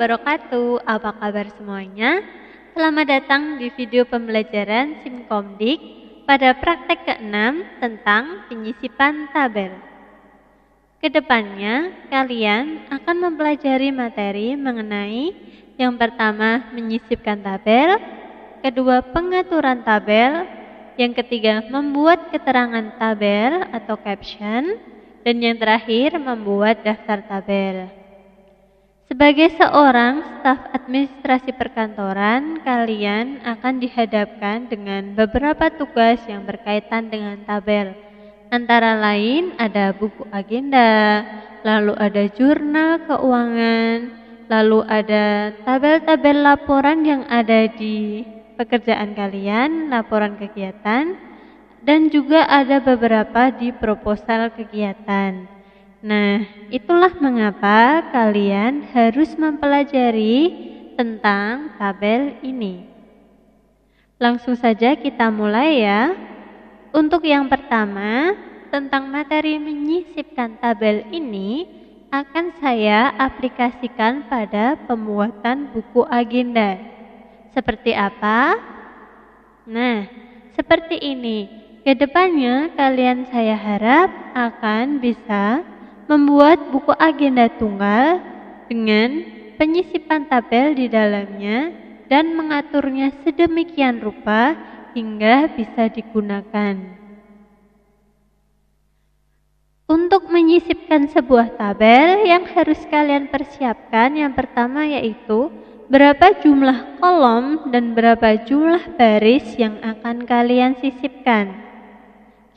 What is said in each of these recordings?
wabarakatuh. Apa kabar semuanya? Selamat datang di video pembelajaran Simkomdik pada praktek ke-6 tentang penyisipan tabel. Kedepannya, kalian akan mempelajari materi mengenai yang pertama menyisipkan tabel, kedua pengaturan tabel, yang ketiga membuat keterangan tabel atau caption, dan yang terakhir membuat daftar tabel. Sebagai seorang staf administrasi perkantoran, kalian akan dihadapkan dengan beberapa tugas yang berkaitan dengan tabel. Antara lain ada buku agenda, lalu ada jurnal keuangan, lalu ada tabel-tabel laporan yang ada di pekerjaan kalian, laporan kegiatan, dan juga ada beberapa di proposal kegiatan. Nah, itulah mengapa kalian harus mempelajari tentang tabel ini. Langsung saja kita mulai ya. Untuk yang pertama, tentang materi menyisipkan tabel ini akan saya aplikasikan pada pembuatan buku agenda. Seperti apa? Nah, seperti ini. Kedepannya kalian saya harap akan bisa membuat buku agenda tunggal dengan penyisipan tabel di dalamnya dan mengaturnya sedemikian rupa hingga bisa digunakan. Untuk menyisipkan sebuah tabel yang harus kalian persiapkan yang pertama yaitu berapa jumlah kolom dan berapa jumlah baris yang akan kalian sisipkan.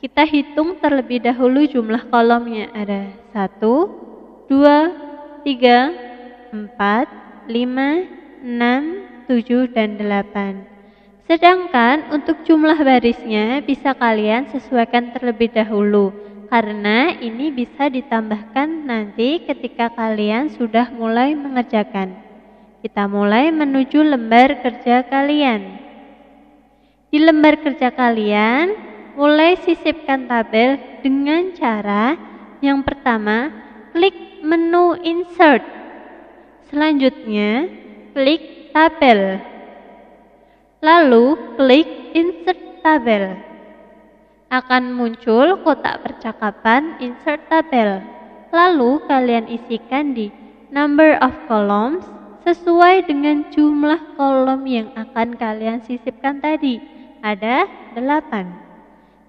Kita hitung terlebih dahulu jumlah kolomnya ada 1, 2, 3, 4, 5, 6, 7, dan 8. Sedangkan untuk jumlah barisnya bisa kalian sesuaikan terlebih dahulu karena ini bisa ditambahkan nanti ketika kalian sudah mulai mengerjakan. Kita mulai menuju lembar kerja kalian. Di lembar kerja kalian mulai sisipkan tabel dengan cara yang pertama, klik menu insert. Selanjutnya, klik tabel. Lalu, klik insert tabel. Akan muncul kotak percakapan insert tabel. Lalu, kalian isikan di number of columns sesuai dengan jumlah kolom yang akan kalian sisipkan tadi. Ada 8.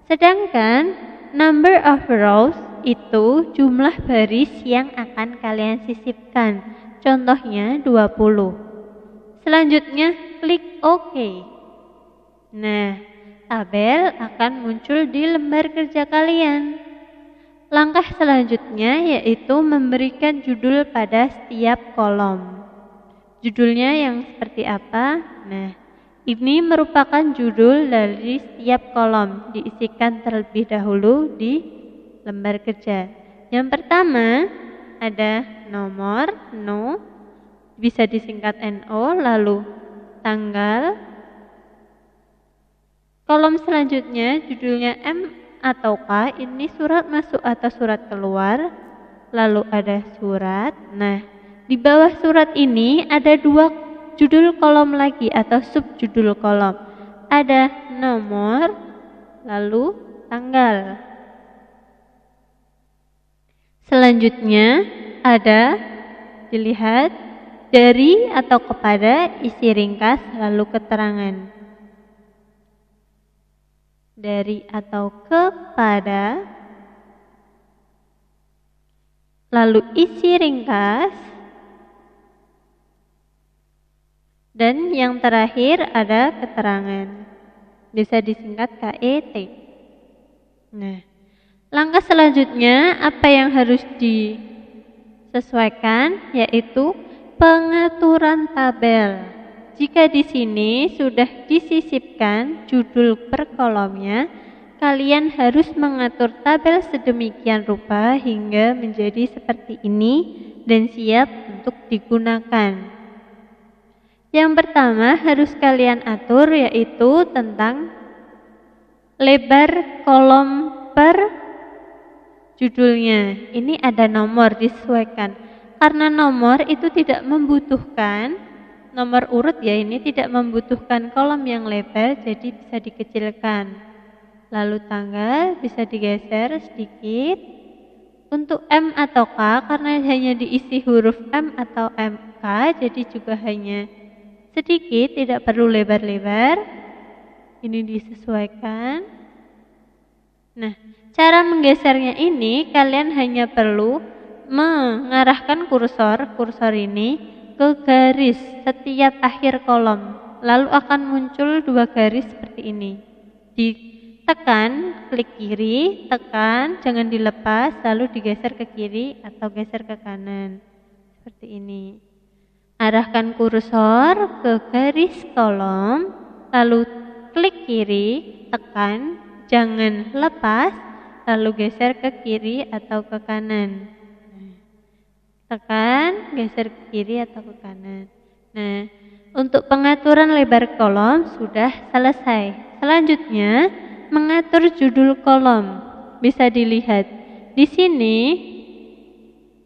Sedangkan number of rows itu jumlah baris yang akan kalian sisipkan. Contohnya 20. Selanjutnya klik OK. Nah, tabel akan muncul di lembar kerja kalian. Langkah selanjutnya yaitu memberikan judul pada setiap kolom. Judulnya yang seperti apa? Nah, ini merupakan judul dari setiap kolom, diisikan terlebih dahulu di lembar kerja. Yang pertama ada nomor, no, bisa disingkat NO, lalu tanggal. Kolom selanjutnya judulnya M atau K, ini surat masuk atau surat keluar. Lalu ada surat. Nah, di bawah surat ini ada dua judul kolom lagi atau subjudul kolom. Ada nomor, lalu tanggal. Selanjutnya ada dilihat dari atau kepada, isi ringkas, lalu keterangan. Dari atau kepada, lalu isi ringkas, dan yang terakhir ada keterangan. Bisa disingkat KET. Nah, langkah selanjutnya apa yang harus disesuaikan yaitu pengaturan tabel. Jika di sini sudah disisipkan judul per kolomnya, kalian harus mengatur tabel sedemikian rupa hingga menjadi seperti ini dan siap untuk digunakan. Yang pertama harus kalian atur yaitu tentang lebar kolom per judulnya. Ini ada nomor disesuaikan. Karena nomor itu tidak membutuhkan, nomor urut ya ini tidak membutuhkan kolom yang lebar, jadi bisa dikecilkan. Lalu tanggal bisa digeser sedikit. Untuk M atau K, karena hanya diisi huruf M atau MK, jadi juga hanya sedikit, tidak perlu lebar-lebar. Ini disesuaikan. Nah, cara menggesernya ini kalian hanya perlu mengarahkan kursor ini ke garis setiap akhir kolom. Lalu akan muncul 2 garis seperti ini. Ditekan, klik kiri, tekan, jangan dilepas, lalu digeser ke kiri atau geser ke kanan. Seperti ini. Arahkan kursor ke garis kolom, lalu klik kiri, tekan, jangan lepas, lalu geser ke kiri atau ke kanan. Tekan, geser ke kiri atau ke kanan. Nah, untuk pengaturan lebar kolom sudah selesai. Selanjutnya, mengatur judul kolom. Bisa dilihat di sini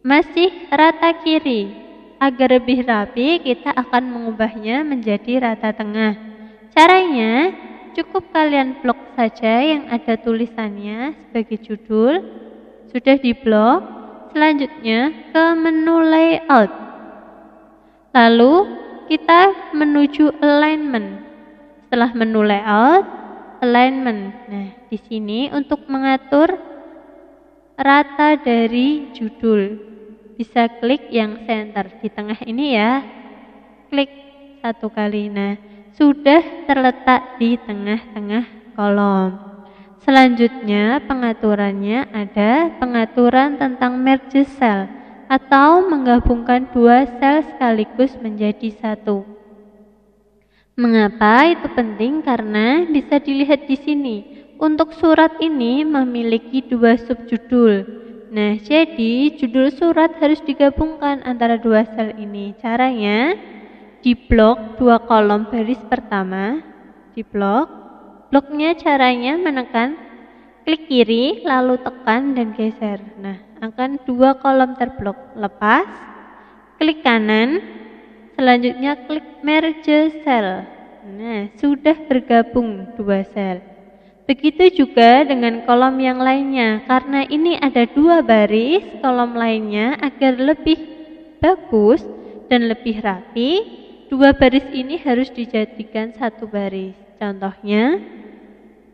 masih rata kiri. Agar lebih rapi, kita akan mengubahnya menjadi rata tengah. Caranya, cukup kalian blok saja yang ada tulisannya sebagai judul. Sudah diblok. Selanjutnya ke menu layout. Lalu kita menuju alignment. Setelah menu layout, alignment. Nah, di sini untuk mengatur rata dari judul. Bisa klik yang center di tengah ini ya. Klik 1 kali. Nah, sudah terletak di tengah-tengah kolom. Selanjutnya pengaturannya ada pengaturan tentang merge cell atau menggabungkan 2 sel sekaligus menjadi 1. Mengapa itu penting? Karena bisa dilihat di sini. Untuk surat ini memiliki 2 subjudul. Nah, jadi judul surat harus digabungkan antara 2 sel ini. Caranya di blok 2 kolom baris pertama, di blok. Bloknya caranya menekan, klik kiri, lalu tekan dan geser. Nah, akan 2 kolom terblok. Lepas, klik kanan, selanjutnya klik merge cell. Nah, sudah bergabung 2 sel. Begitu juga dengan kolom yang lainnya. Karena ini ada 2 baris, kolom lainnya agar lebih bagus dan lebih rapi, 2 baris ini harus dijadikan 1 baris. Contohnya,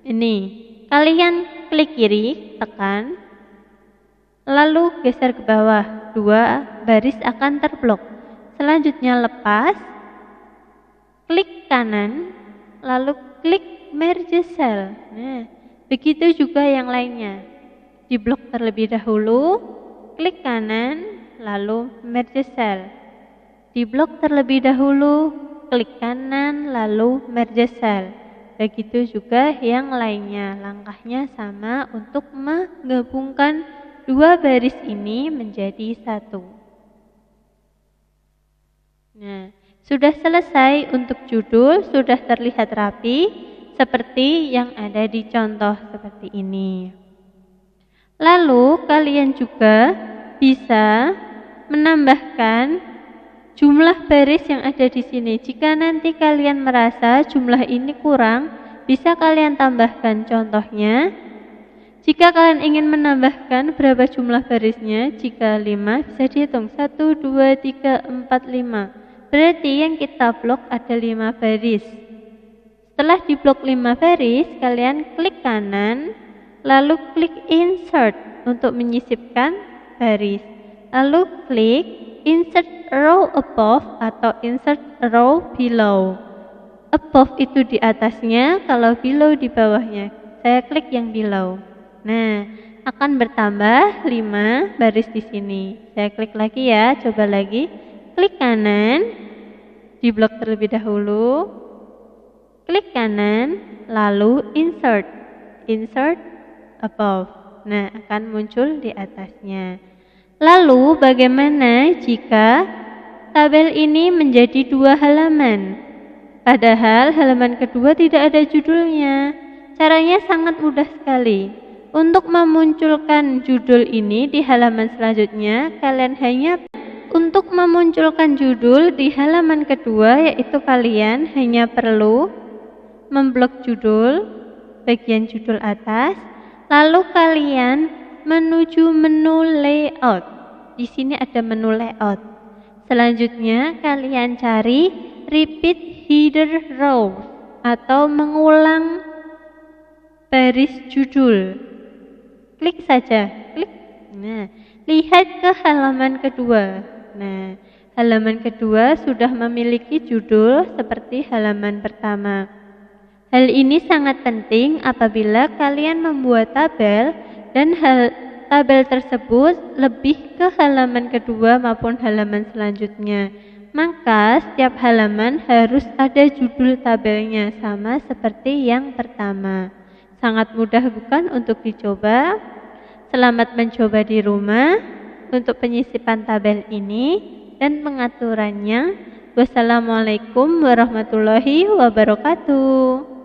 ini, kalian klik kiri, tekan, lalu geser ke bawah, 2 baris akan terblok. Selanjutnya lepas, klik kanan, lalu klik merge cell. Nah, begitu juga yang lainnya. Di blok terlebih dahulu, klik kanan, lalu merge cell. Di blok terlebih dahulu, klik kanan, lalu merge cell. Begitu juga yang lainnya, langkahnya sama untuk menggabungkan 2 baris ini menjadi 1. Nah, sudah selesai untuk judul, sudah terlihat rapi seperti yang ada di contoh seperti ini. Lalu kalian juga bisa menambahkan jumlah baris yang ada di sini. Jika nanti kalian merasa jumlah ini kurang, bisa kalian tambahkan. Contohnya, jika kalian ingin menambahkan berapa jumlah barisnya, jika 5 bisa dihitung 1, 2, 3, 4, 5. Berarti yang kita blok ada 5 baris. Setelah di blok 5 baris, kalian klik kanan, lalu klik insert untuk menyisipkan baris. Lalu klik insert row above atau insert row below. Above itu di atasnya, kalau below di bawahnya. Saya klik yang below. Nah, akan bertambah 5 baris di sini. Saya klik lagi ya, coba lagi. Klik kanan, di blok terlebih dahulu. Klik kanan, lalu insert. Insert above. Nah, akan muncul di atasnya. Lalu bagaimana jika tabel ini menjadi 2 halaman? Padahal halaman kedua tidak ada judulnya. Caranya sangat mudah sekali. Untuk memunculkan judul ini di halaman selanjutnya, kalian hanya untuk memunculkan judul di halaman kedua, yaitu kalian hanya perlu memblok judul, bagian judul atas, lalu kalian menuju menu layout. Di sini ada menu layout. Selanjutnya kalian cari repeat header row atau mengulang baris judul. Klik saja, klik. Nah, lihat ke halaman kedua. Nah, halaman kedua sudah memiliki judul seperti halaman pertama. Hal ini sangat penting apabila kalian membuat tabel dan tabel tersebut lebih ke halaman kedua maupun halaman selanjutnya. Maka setiap halaman harus ada judul tabelnya sama seperti yang pertama. Sangat mudah bukan untuk dicoba? Selamat mencoba di rumah untuk penyisipan tabel ini dan pengaturannya. Wassalamualaikum warahmatullahi wabarakatuh.